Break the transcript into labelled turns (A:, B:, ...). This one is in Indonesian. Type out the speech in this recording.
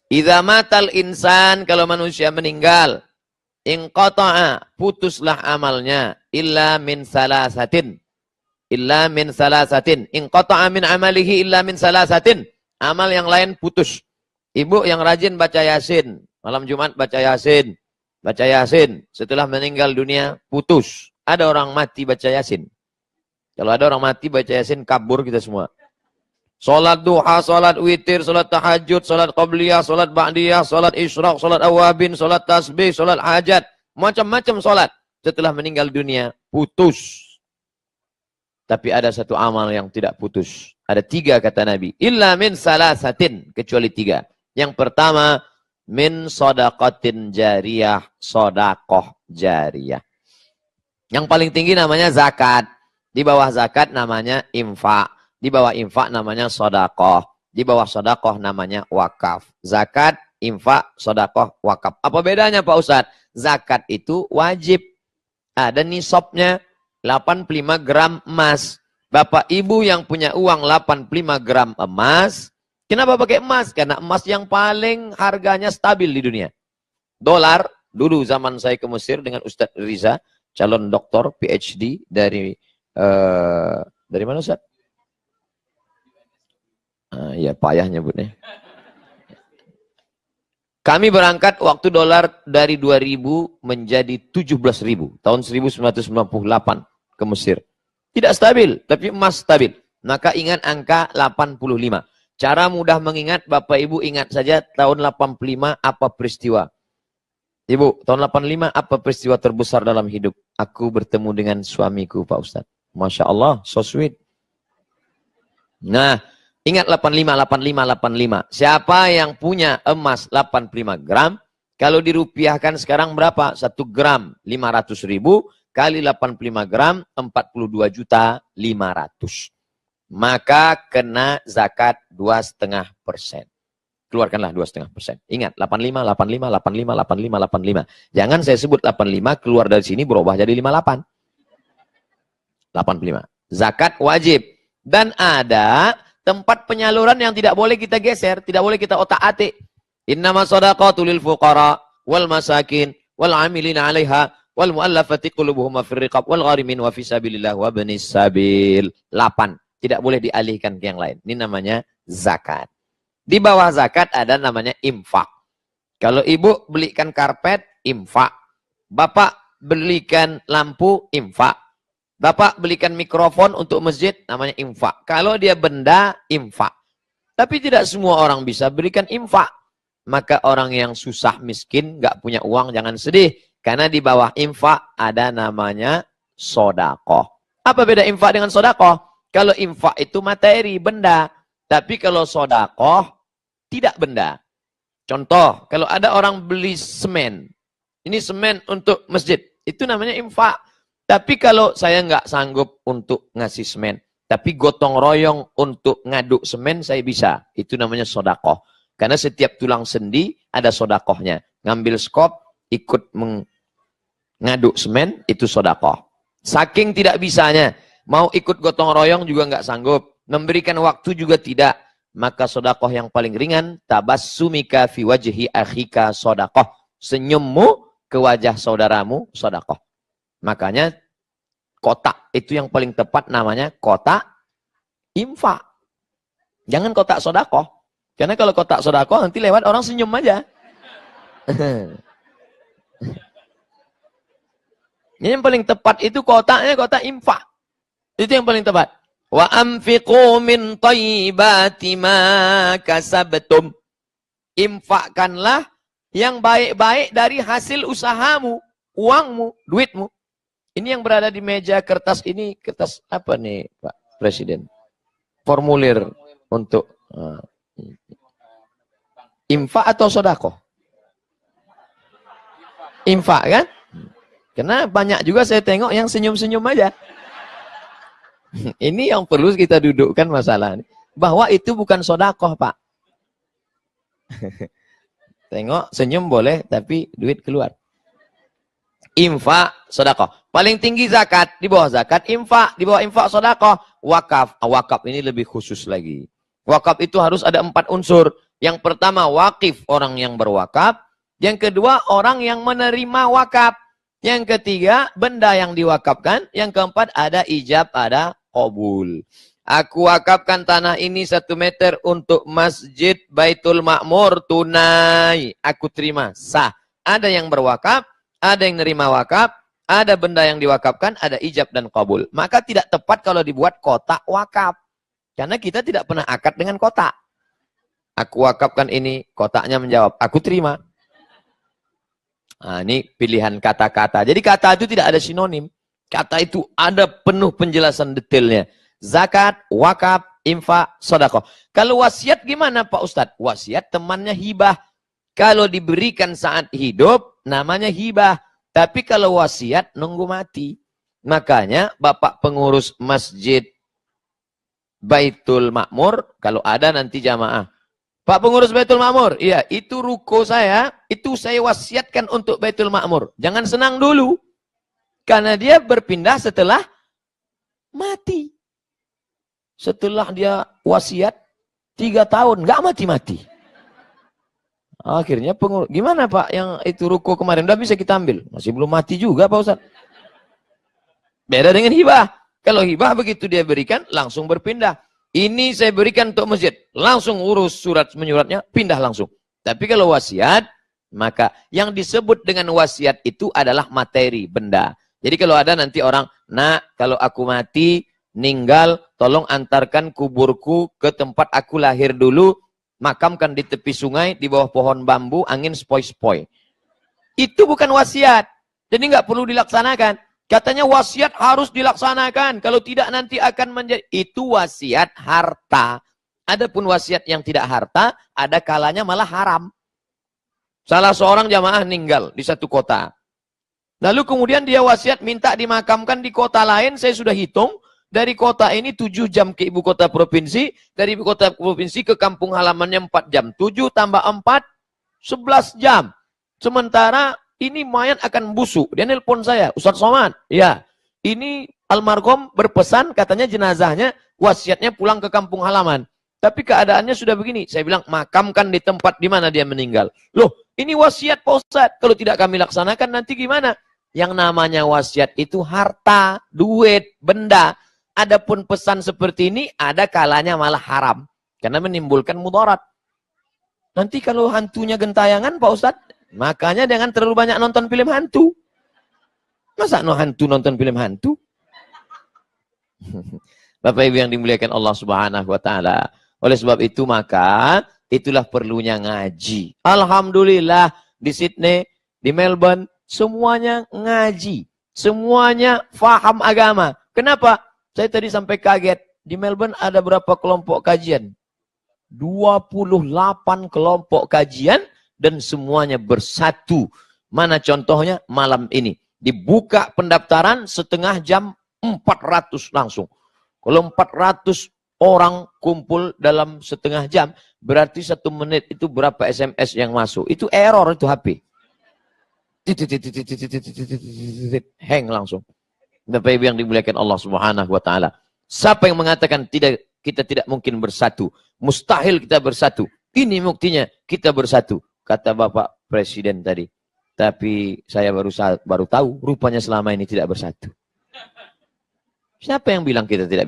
A: Idza matal insan, kalau manusia meninggal, inqata'a, putuslah amalnya, illa min salasatin. Illa min salasatin. Inqata'a min amalihi illa min salasatin. Amal yang lain putus. Ibu yang rajin baca Yasin, malam Jumat baca Yasin. Baca Yasin, setelah meninggal dunia putus. Ada orang mati baca Yasin. Kalau ada orang mati baca Yasin, kabur kita semua. Salat duha, salat witir, salat tahajud, salat qabliyah, salat ba'diyah, salat isyraq, salat awabin, salat tasbih, salat hajat. Macam-macam salat. Setelah meninggal dunia, putus. Tapi ada satu amal yang tidak putus. Ada 3 kata Nabi. Illa min salasatin. Kecuali 3. Yang pertama, min sodaqatin jariyah. Sodakoh jariyah. Yang paling tinggi namanya zakat. Di bawah zakat namanya infak. Di bawah infak namanya sodakoh. Di bawah sodakoh namanya wakaf. Zakat, infak, sodakoh, wakaf. Apa bedanya Pak Ustadz? Zakat itu wajib. Ada nisabnya 85 gram emas. Bapak ibu yang punya uang 85 gram emas. Kenapa pakai emas? Karena emas yang paling harganya stabil di dunia. Dolar, dulu zaman saya ke Mesir dengan Ustadz Riza, calon doktor PhD dari mana Ustadz? Ya payah nyebutnya. Kami berangkat waktu dolar dari 2000 menjadi 17.000 tahun 1998 ke Mesir. Tidak stabil, tapi emas stabil. Maka ingat angka 85. Cara mudah mengingat, Bapak Ibu ingat saja tahun 85 apa peristiwa. Ibu, tahun 85 apa peristiwa terbesar dalam hidup? Aku bertemu dengan suamiku Pak Ustadz. Masya Allah, so sweet. Nah, ingat 85, 85, 85. Siapa yang punya emas 85 gram, kalau dirupiahkan sekarang berapa? 1 gram 500.000 kali 85 gram 42.500.000. Maka kena zakat 2,5%. Keluarkanlah 2,5%. Ingat 85, 85, 85, 85, 85. Jangan saya sebut 85 keluar dari sini berubah jadi 58. 85. Zakat wajib. Dan ada tempat penyaluran yang tidak boleh kita geser, tidak boleh kita otak-atik. Innama shadaqatu lil fuqara wal masakin wal 'amilina 'alaiha wal mu'allafati qulubuhum fir riqab wal gharimin wa fi sabilillah wa ibnis sabil. 8. Tidak boleh dialihkan ke yang lain. Ini namanya zakat. Di bawah zakat ada namanya infak. Kalau ibu belikan karpet, infak. Bapak belikan lampu, infak. Bapak belikan mikrofon untuk masjid, namanya infak. Kalau dia benda, infak. Tapi tidak semua orang bisa berikan infak. Maka orang yang susah miskin, nggak punya uang, jangan sedih. Karena di bawah infak ada namanya sodakoh. Apa beda infak dengan sodakoh? Kalau infak itu materi, benda. Tapi kalau sodakoh, tidak benda. Contoh, kalau ada orang beli semen. Ini semen untuk masjid. Itu namanya infak. Tapi kalau saya nggak sanggup untuk ngasih semen, tapi gotong royong untuk ngaduk semen, saya bisa. Itu namanya sodakoh. Karena setiap tulang sendi ada sodakohnya. Ngambil skop, ikut ngaduk semen, itu sodakoh. Saking tidak bisanya, mau ikut gotong royong juga nggak sanggup. Memberikan waktu juga tidak. Maka sodakoh yang paling ringan, tabassumika fi wajhi akhika sodakoh. Senyummu ke wajah saudaramu, sodakoh. Makanya kotak itu yang paling tepat namanya kotak infak. Jangan kotak sodakoh. Karena kalau kotak sodakoh nanti lewat orang senyum aja. Ini yang paling tepat itu kotaknya kotak infak. Itu yang paling tepat. Wa anfiqu min thayyibati ma kasabtum. Infakkanlah yang baik-baik dari hasil usahamu, uangmu, duitmu. Ini yang berada di meja kertas ini, kertas apa nih Pak Presiden? Formulir untuk infak atau sodakoh? Infak kan? Karena banyak juga saya tengok yang senyum-senyum aja. Ini yang perlu kita dudukkan masalah ini. Bahwa itu bukan sodakoh Pak. Tengok senyum boleh, tapi duit keluar. Infak, sodakoh. Paling tinggi zakat, di bawah zakat infak, di bawah infak sodakoh. Wakaf. Wakaf ini lebih khusus lagi. Wakaf itu harus ada 4 unsur. Yang pertama, wakif, orang yang berwakaf. Yang kedua, orang yang menerima wakaf. Yang ketiga, benda yang diwakafkan. Yang keempat, ada ijab, ada qabul. Aku wakafkan tanah ini 1 meter untuk Masjid Baitul Ma'mur tunai. Aku terima, sah. Ada yang berwakaf, ada yang nerima wakaf, ada benda yang diwakafkan, ada ijab dan qabul. Maka tidak tepat kalau dibuat kotak wakaf. Karena kita tidak pernah akad dengan kotak. Aku wakafkan ini, kotaknya menjawab, aku terima. Nah, ini pilihan kata-kata. Jadi kata itu tidak ada sinonim. Kata itu ada penuh penjelasan detailnya. Zakat, wakaf, infak, sedekah. Kalau wasiat gimana Pak Ustadz? Wasiat temannya hibah. Kalau diberikan saat hidup, namanya hibah. Tapi kalau wasiat, nunggu mati. Makanya Bapak pengurus Masjid Baitul Ma'mur, kalau ada nanti jamaah. Pak pengurus Baitul Ma'mur, iya, itu ruko saya, itu saya wasiatkan untuk Baitul Ma'mur. Jangan senang dulu. Karena dia berpindah setelah mati. Setelah dia wasiat, 3 tahun, nggak mati-mati. Akhirnya pengurus, gimana Pak yang itu ruko kemarin? Udah bisa kita ambil. Masih belum mati juga Pak Ustadz. Beda dengan hibah. Kalau hibah begitu dia berikan, langsung berpindah. Ini saya berikan untuk masjid. Langsung urus surat menyuratnya, pindah langsung. Tapi kalau wasiat, maka yang disebut dengan wasiat itu adalah materi, benda. Jadi kalau ada nanti orang, nak, kalau aku mati, meninggal, tolong antarkan kuburku ke tempat aku lahir dulu, makamkan di tepi sungai, di bawah pohon bambu, angin spoi-spoi. Itu bukan wasiat. Jadi nggak perlu dilaksanakan. Katanya wasiat harus dilaksanakan. Kalau tidak nanti akan menjadi. Itu wasiat harta. Adapun wasiat yang tidak harta, ada kalanya malah haram. Salah seorang jamaah meninggal di satu kota. Lalu kemudian dia wasiat minta dimakamkan di kota lain. Saya sudah hitung. Dari kota ini 7 jam ke ibu kota provinsi. Dari ibu kota provinsi ke kampung halamannya 4 jam. 7 tambah 4, 11 jam. Sementara ini mayat akan busuk. Dia nelpon saya, Ustaz Somad. Ya, ini almarhum berpesan katanya jenazahnya wasiatnya pulang ke kampung halaman. Tapi keadaannya sudah begini. Saya bilang makamkan di tempat di mana dia meninggal. Loh, ini wasiat Pak Ustaz. Kalau tidak kami laksanakan nanti gimana? Yang namanya wasiat itu harta, duit, benda. Adapun pesan seperti ini ada kalanya malah haram. Karena menimbulkan mudarat. Nanti kalau hantunya gentayangan Pak Ustaz, makanya jangan terlalu banyak nonton film hantu. Masa hantu nonton film hantu? Bapak Ibu yang dimuliakan Allah Subhanahu wa taala. Oleh sebab itu maka itulah perlunya ngaji. Alhamdulillah di Sydney, di Melbourne semuanya ngaji. Semuanya faham agama. Kenapa? Saya tadi sampai kaget. Di Melbourne ada berapa kelompok kajian? 28 kelompok kajian. Dan semuanya bersatu. Mana contohnya? Malam ini. Dibuka pendaftaran setengah jam 400 langsung. Kalau 400 orang kumpul dalam setengah jam, berarti 1 menit itu berapa SMS yang masuk? Itu error itu HP. Hang langsung. Bapak Ibu yang dimuliakan Allah Subhanahu wa taala. Siapa yang mengatakan kita tidak mungkin bersatu? Mustahil kita bersatu. Ini buktinya kita bersatu. Kata Bapak Presiden tadi. Tapi saya baru tahu, rupanya selama ini tidak bersatu. Siapa yang bilang kita tidak